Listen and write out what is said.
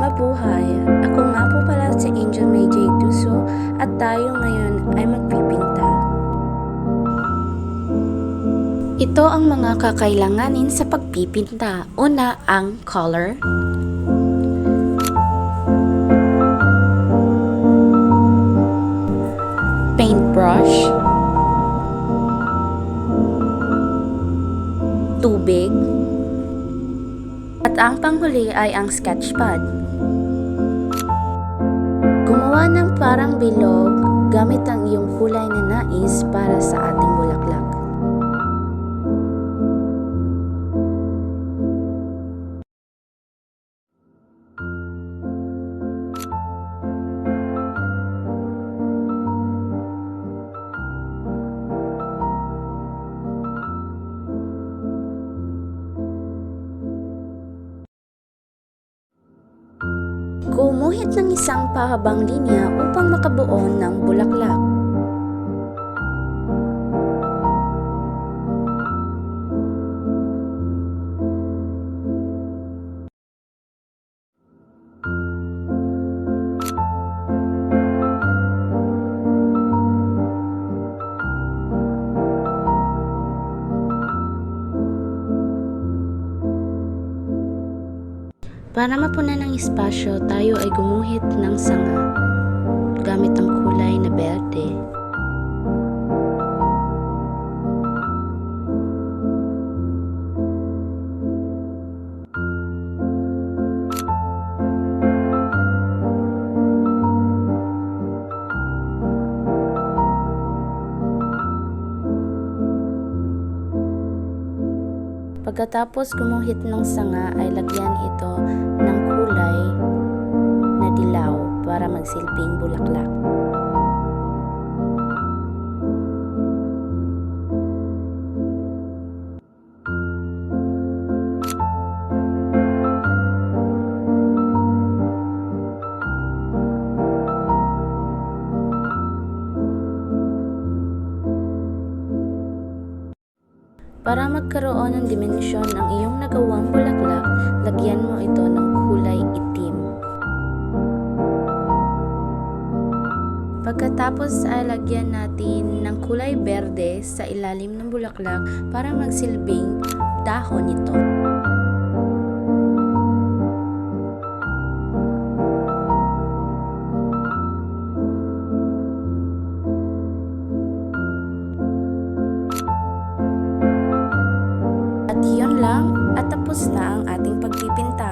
Mabuhay! Ako nga po pala si Angel May J. Duso at tayo ngayon ay magpipinta. Ito ang mga kakailanganin sa pagpipinta. Una, ang color, paintbrush, tubig, at ang panghuli ay ang sketch pad. Gumawa ng parang bilog gamit ang iyong kulay na nais para sa ating bulaklak. Gumuhit ng isang pahabang linya upang makabuo ng bulaklak. Para mapunan ng espasyo, tayo ay gumuhit ng sanga gamit ang kulay na berde. Pagkatapos gumuhit ng sanga ay lagyan ito ng kulay na dilaw para magsilbing bulaklak. Para magkaroon ng dimensyon ang iyong nagawang bulaklak, lagyan mo ito ng kulay itim. Pagkatapos ay lagyan natin ng kulay berde sa ilalim ng bulaklak para magsilbing dahon nito. At yun lang, at tapos na ang ating pagpipinta.